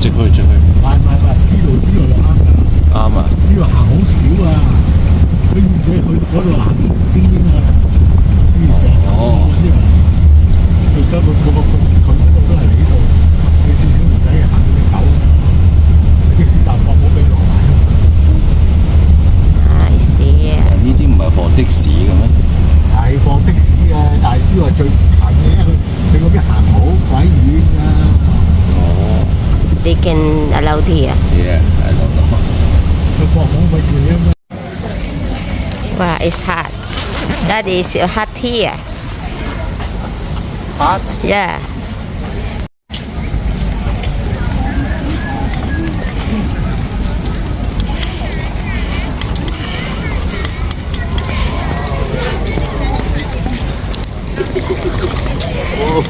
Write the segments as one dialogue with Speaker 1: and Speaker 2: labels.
Speaker 1: 直去直去。
Speaker 2: 唔係，呢度就啱㗎。
Speaker 1: 啱啊！
Speaker 2: 呢度行好少啊，你去嗰度行邊邊啊？
Speaker 1: 哦。
Speaker 2: 佢而家佢嗰度都係呢度，你至少唔使行到隻狗啊！你的士站放冇俾落埋。
Speaker 3: Nice there.
Speaker 1: 呢啲唔係放的士嘅咩？
Speaker 2: 係放的士啊，但係只話最近嘅，佢嗰邊行好鬼遠㗎。
Speaker 1: 哦。
Speaker 3: They can allow here.
Speaker 1: Yeah, I don't know.
Speaker 2: 佢放好鬼遠啊！
Speaker 3: Wow, it's hot. That is hot here.
Speaker 1: Hot?
Speaker 3: Yeah.
Speaker 1: Wow.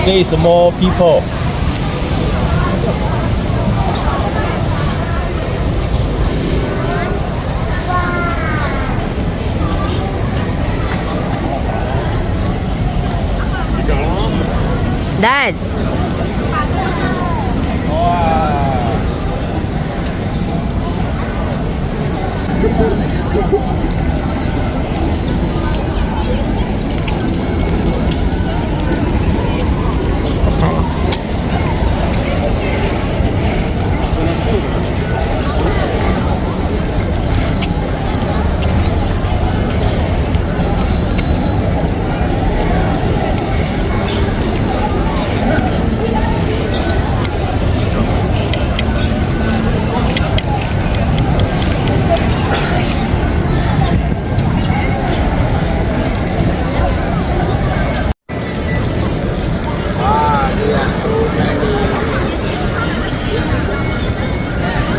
Speaker 1: Today is more people.
Speaker 3: Dad.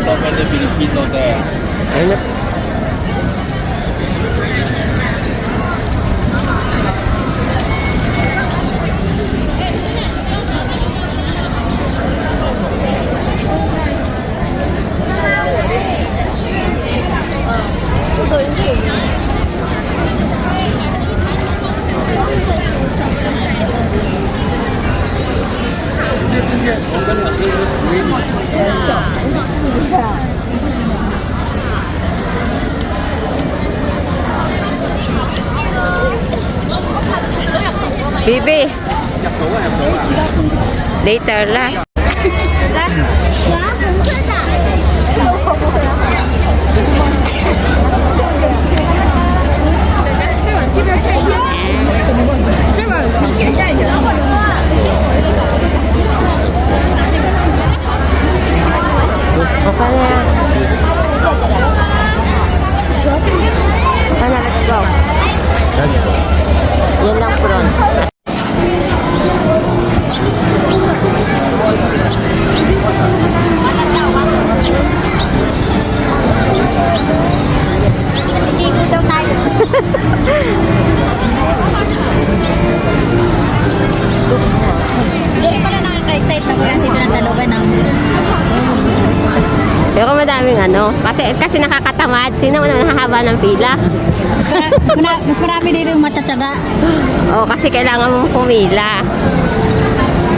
Speaker 1: So many Filipino there.
Speaker 3: Bibi. Later, last. Okay na yan. Okay na, let's go.
Speaker 1: Let's go.
Speaker 3: Yan lang front.
Speaker 4: Igo daw tayo. Hindi pala nakaka-excite na ko yan dito na sa looban ng...
Speaker 3: Pero madaming ano, kasi nakakatamad. Tingnan mo naman nakahaba ng pila.
Speaker 4: Mas marami dito yung matsatsaga.
Speaker 3: Oo, kasi kailangan mong pumila.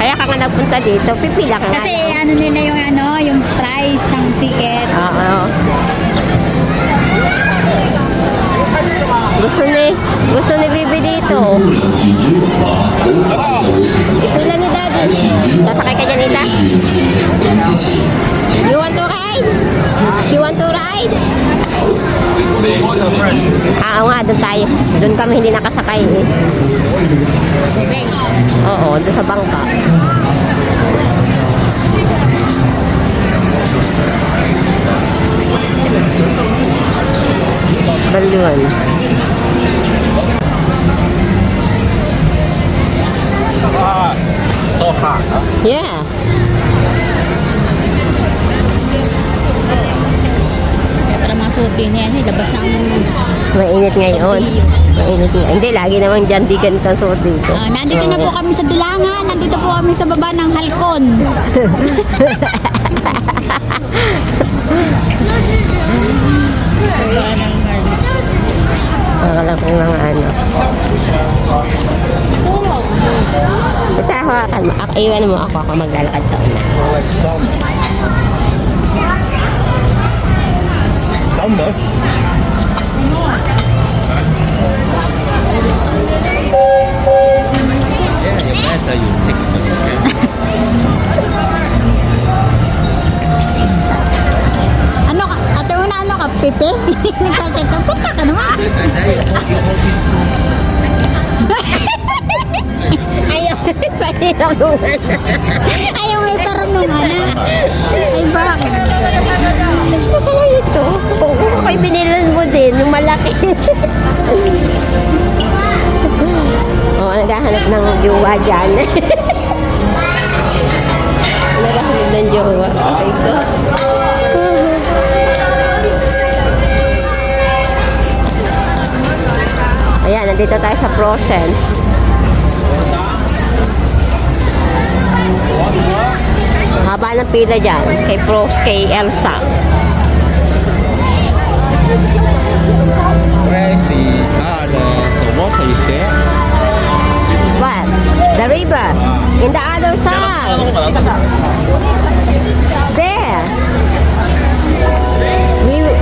Speaker 3: Kaya ka nga nagpunta dito, pipila ka nga.
Speaker 4: Kasi ano nila yung price ng ticket.
Speaker 3: Oo. Gusto ni Bibi dito. Ipila ni Daddy. Sasakay ka dyan, Ida? You want to ride? You want to ride? Oo nga, doon tayo. Doon kami hindi nakasakay eh. Oo, doon sa bangka. Balyon.
Speaker 1: So hot.
Speaker 3: Yeah. Mainit ngayon. Mainit ngayon. Hindi, lagi naman dyan di ganito ang suot dito.
Speaker 4: Nandito na po kami sa Dulangan. Nandito po kami sa baba ng Halcon.
Speaker 3: Wala ko yung mga ano. Ito, hawakan mo. Iwan mo ako maglalakad sa una.
Speaker 1: Like summer. Yeah, you better you take it.
Speaker 4: Ano ka? Ate mo na ano ka? Pepe? Nagsaset up. Saan ka naman?
Speaker 3: Ayaw, patirungan.
Speaker 4: Ayaw may parunungan na. Ay bakit?
Speaker 3: Gusto sa lang ito. Oo, kay binilan mo din, yung malaki. Oo, naghahanap ng jowa dyan. Naghahanap ng jowa. Okay ko. Ayan, nandito tayo sa Frozen. Haba ng pila dyan. Kay kay Elsa.
Speaker 1: Crazy. The water is there.
Speaker 3: What? The river. In the other side. There.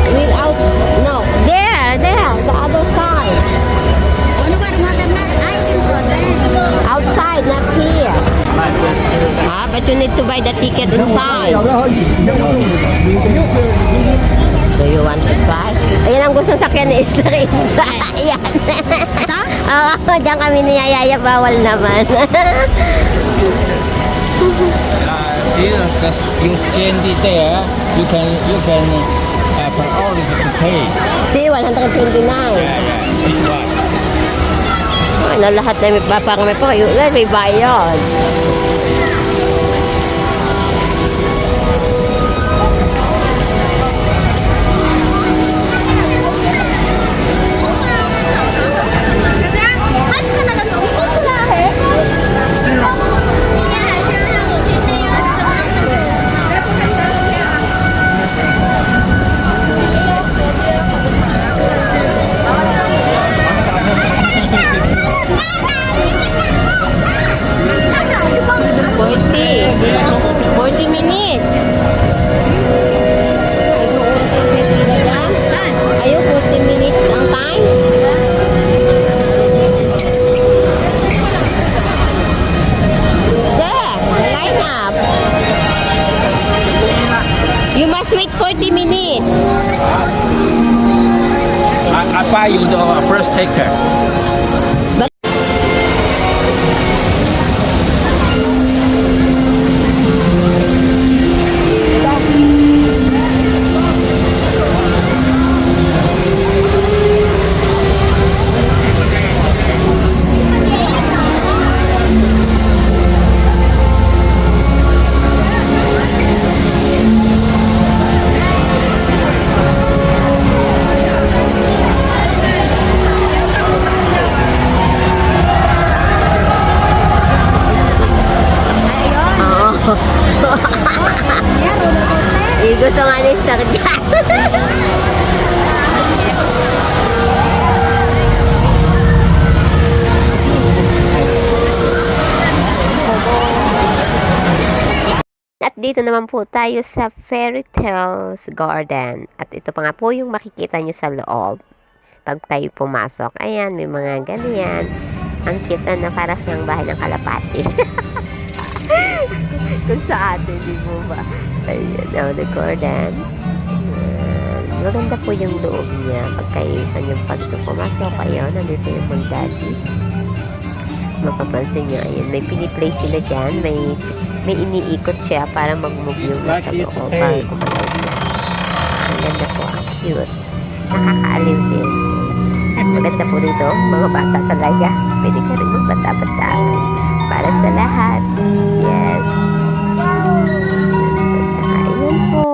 Speaker 3: Without, no. There, the other side.
Speaker 4: Ano ba? Rumagan na? Ay, yung process.
Speaker 3: Outside, not here. But you need to buy the ticket inside. Do you want to try? Ayan ang gustong sakyan ni Esther. Ayan.
Speaker 4: Ito?
Speaker 3: Oo, diyan kami niyayaya. Bawal naman.
Speaker 1: See, you scan it there. You can priority to pay.
Speaker 3: See, 129.
Speaker 1: This one.
Speaker 3: Ay, na lahat na may papakami po. Yun, may bayad. You must wait 40 minutes.
Speaker 1: I buy you the first taker.
Speaker 3: But gusto nga ni Star dyan. At dito naman po tayo sa Fairy Tales Garden. At ito pa nga po yung makikita nyo sa loob. Pag tayo pumasok, ayan, may mga ganyan. Ang cute na para siyang bahay ng kalapati. Kung sa atin, di po ba? Ayan, the garden. Maganda po yung loob niya. Pagkaisan yung pag pumasok, ayun, nandito yung mag-daddy. Mapapansin nyo, ayun, may piniplay sila dyan. May iniikot siya para mag-move yung nasa loob. Para kumalaw niya. Ang ganda po, cute. Nakakaaliw din. Maganda po dito, mga bata talaga. Pwede ka rin magbata-bata. Para sa lahat. Yes. At saka, ayun po.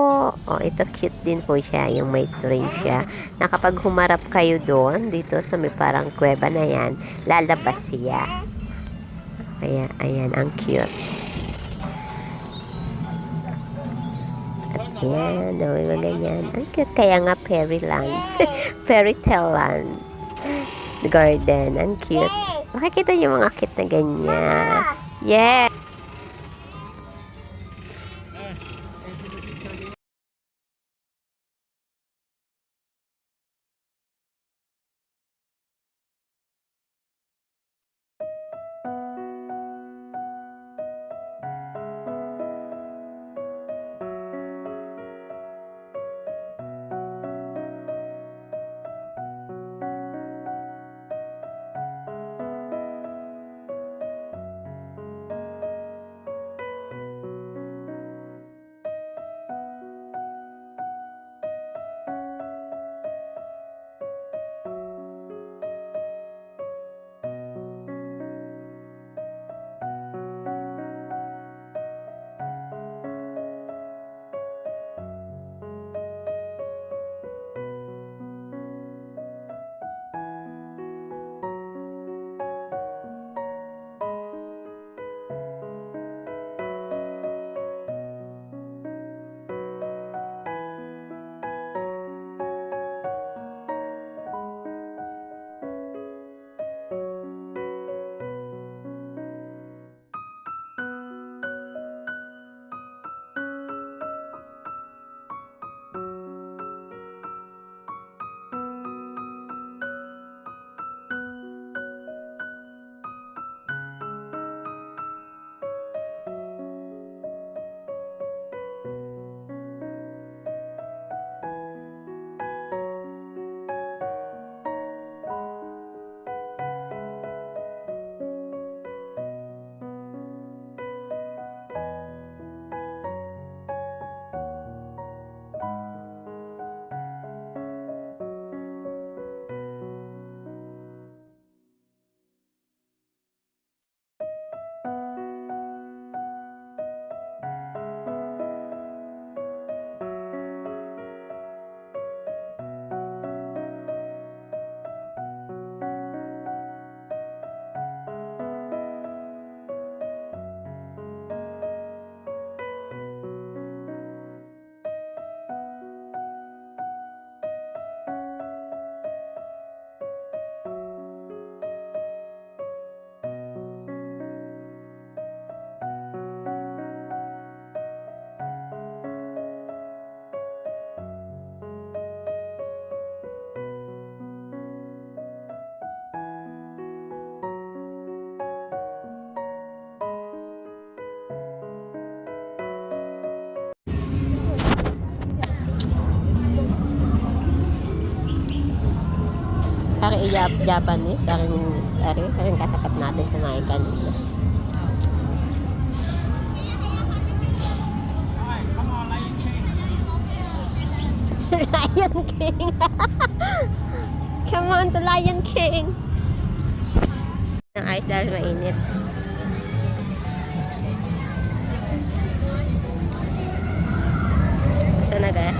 Speaker 3: Oh, ito cute din po siya, yung may tray siya. Na kapag humarap kayo doon, dito sa may parang kuweba na yan, lalabas siya. Kaya, ayan, ang cute. At yan, may mga ganyan. Ang cute. Kaya nga, Fairylands. Fairy Tale Land. Garden. Ang cute. Makikita yung mga cute na ganyan. Yeah! Ari Japanese, aring kasakat natin kumain kanina. Lion King. Come on to Lion King. Ang ice dahil mainit. Saan na kaya?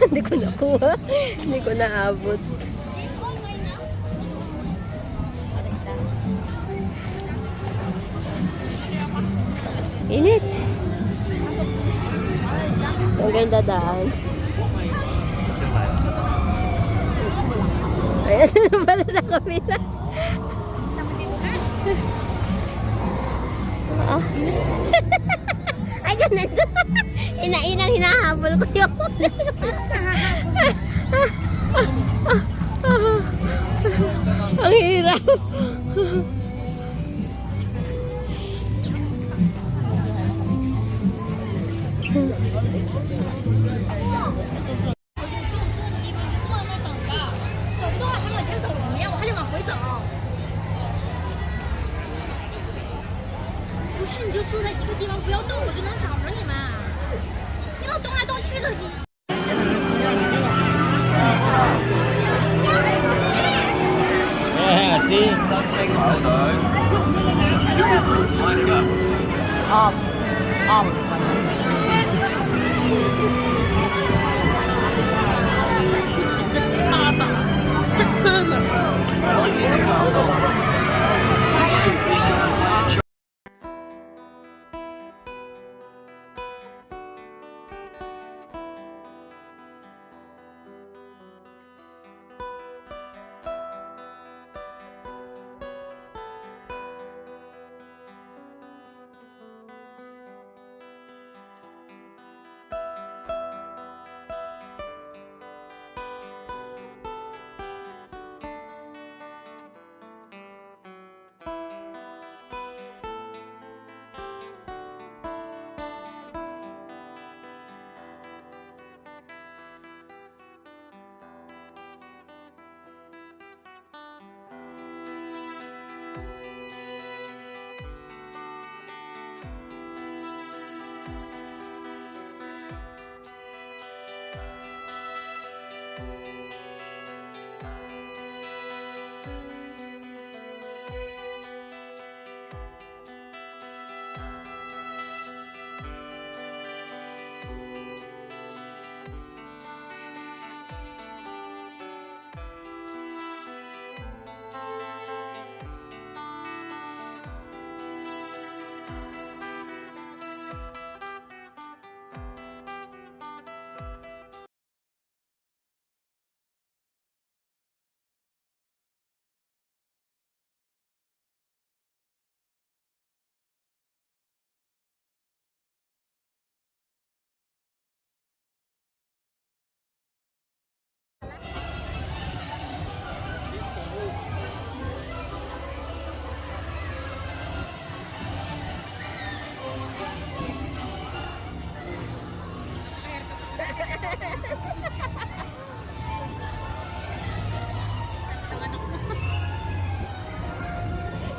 Speaker 3: Hindi ko nakuha. Hindi ko naabot. Init. Ang ganda daan. Ayan, pala sa kabila. Oh. Ayun, nandun. Inang hinahabol ko yun. Ang hirap.
Speaker 1: Yeah, see?
Speaker 3: Off.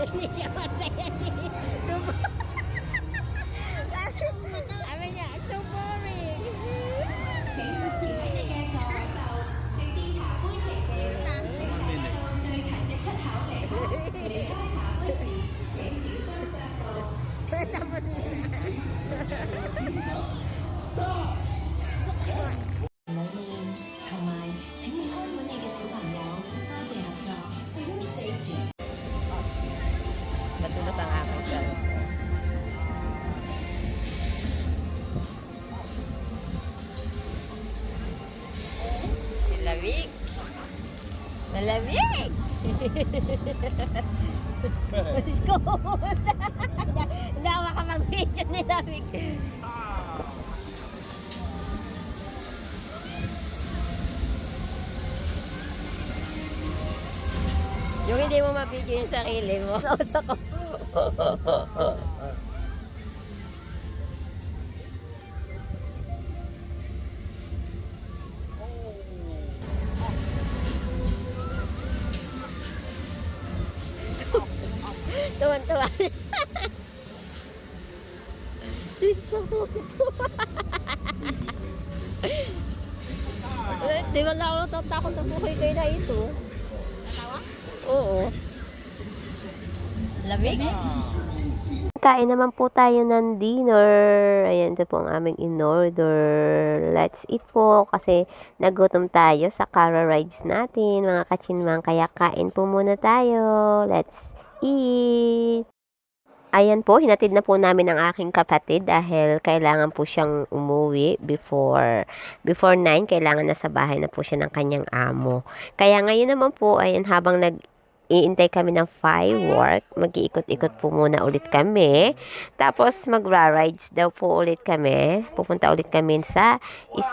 Speaker 3: Hindi siya masaya. So, sabi niya, so boring.
Speaker 5: 請勿自喺你嘅座位度，直至茶杯期記，請帶到最近嘅出口離開。離開茶杯時，請小心腳步。
Speaker 3: Tapos na.
Speaker 5: 裏面同埋請你看管你嘅小朋友，多謝合作。For your safety。
Speaker 3: Matulas ang aking cellphone. Malamig! Malamig! Let's go! Hindi ako makapag-video ni Lamig. Yung hindi mo ma-video yung sarili mo. Nausa ko. Tuwan-tuwa. Gusto ko ito. Di ba na ako natatakot na buhay kayo na ito? Oo. Lamig? Kain naman po tayo ng dinner. Ayan, ito po ang aming in-order. Let's eat po kasi nagutom tayo sa car rides natin, mga kachinmang. Kaya kain po muna tayo. Let's eat! Ayan po, hinatid na po namin ang aking kapatid dahil kailangan po siyang umuwi before 9. Kailangan nasa bahay na po siya ng kanyang amo. Kaya ngayon naman po, ayan, habang iintay kami ng firework, mag-iikot-ikot po muna ulit kami. Tapos magra-rides daw po ulit kami. Pupunta ulit kami sa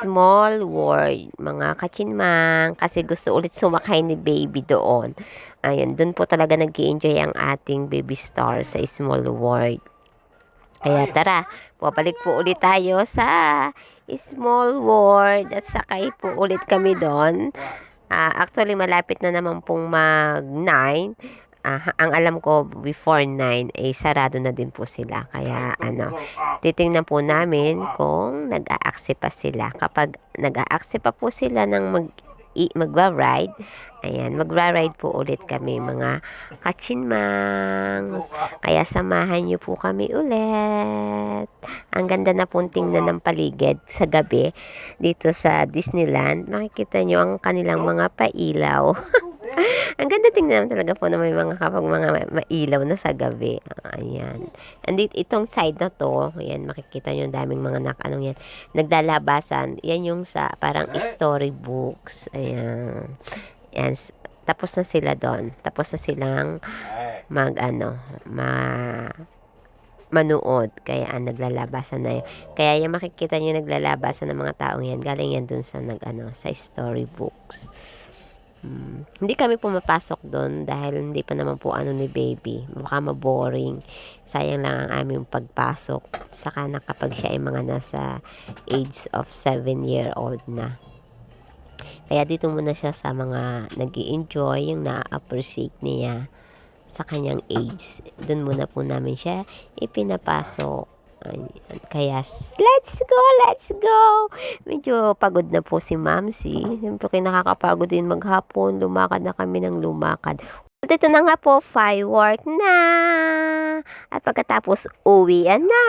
Speaker 3: Small World, mga kachinmang, kasi gusto ulit sumakay ni baby doon. Ayun, doon po talaga nag-i-enjoy ang ating baby star sa Small World. Kaya tara, babalik po ulit tayo sa Small World at sakay po ulit kami doon. Actually, malapit na naman pong mag-9. Ang alam ko, before 9, sarado na din po sila. Kaya, titingnan po namin kung nag-a-accept pa sila. Kapag nag-a-accept pa po sila ng magra-ride. Ayan, magra-ride po ulit kami mga kachinmang. Kaya samahan niyo po kami ulit. Ang ganda na pong tingnan ng paligid sa gabi dito sa Disneyland. Makikita niyo ang kanilang mga pailaw. Ang ganda tingnan talaga po na may mga kapag mga mailaw na sa gabi. Ayan. And itong side na to, ayan, makikita nyo ang daming mga yan, naglalabasan. Yan yung sa parang storybooks. Ayan. Ayan. Tapos na sila doon. Tapos na silang manood. Kaya naglalabasan na yun. Kaya yung makikita nyo naglalabasan ng mga taong yan, galing yan dun sa sa storybooks. Hindi kami pumapasok doon dahil hindi pa naman po ni baby. Baka maboring. Sayang lang ang aming pagpasok. Saka na kapag siya ay mga nasa age of 7-year-old na. Kaya dito muna siya sa mga nag-i-enjoy, yung na-appreciate niya sa kanyang age. Doon muna po namin siya ipinapasok. Kaya, let's go! Medyo pagod na po si Mamsi. Siyempre, nakakapagod din maghapon. Lumakad na kami ng lumakad. At ito na nga po, firework na! At pagkatapos, uwian na!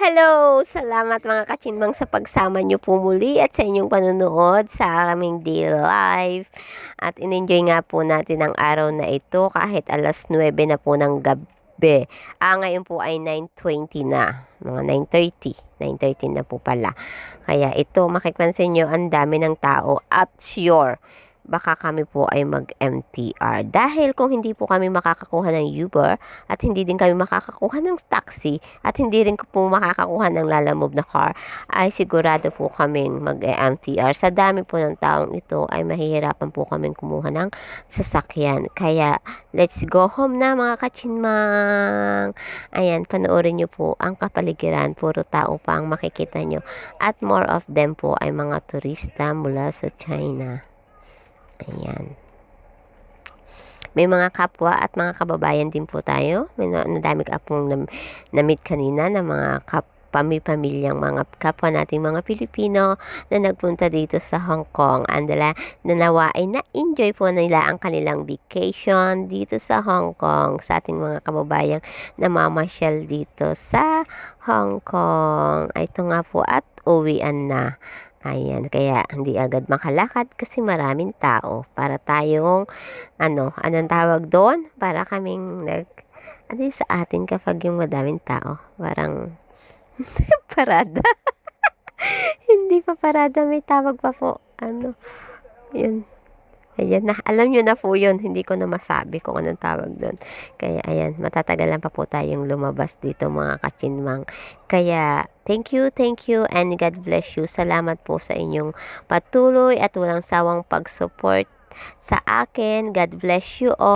Speaker 3: Hello! Salamat mga kachinmang sa pagsama nyo po muli at sa inyong panunood sa aming day live. At in-enjoy nga po natin ang araw na ito kahit alas 9 na po ng gabi. Ngayon po ay 9:20 na. Mga 9:30 na po pala. Kaya ito, makikpansin nyo, ang dami ng tao at sure, baka kami po ay mag-MTR. Dahil kung hindi po kami makakakuha ng Uber at hindi din kami makakakuha ng taxi at hindi rin po makakakuha ng lalamove na car, ay sigurado po kaming mag-MTR. Sa dami po ng taong ito ay mahihirapan po kaming kumuha ng sasakyan. Kaya let's go home na mga kachinmang. Ayan, panoorin nyo po ang kapaligiran. Puro tao pa ang makikita nyo. At more of them po ay mga turista mula sa China. Ayan. May mga kapwa at mga kababayan din po tayo. May nadami ka pong na-meet kanina na mga pamilyang mga kapwa nating mga Pilipino na nagpunta dito sa Hong Kong. Andala, nanawa ay na-enjoy po nila ang kanilang vacation dito sa Hong Kong. Sa ating mga kababayang namamasyal dito sa Hong Kong. Ito nga po at uwian na. Ayan, kaya hindi agad makalakad kasi maraming tao. Para tayong, anong tawag doon? Para kaming sa atin kapag yung madaming tao? Parang, parada. Hindi pa parada, may tawag pa po. Yun. Ayan na, alam nyo na po yun. Hindi ko na masabi kung anong tawag doon. Kaya ayan, matatagalan pa po tayong lumabas dito mga kachinmang. Kaya thank you and God bless you. Salamat po sa inyong patuloy at walang sawang pag-support sa akin. God bless you all.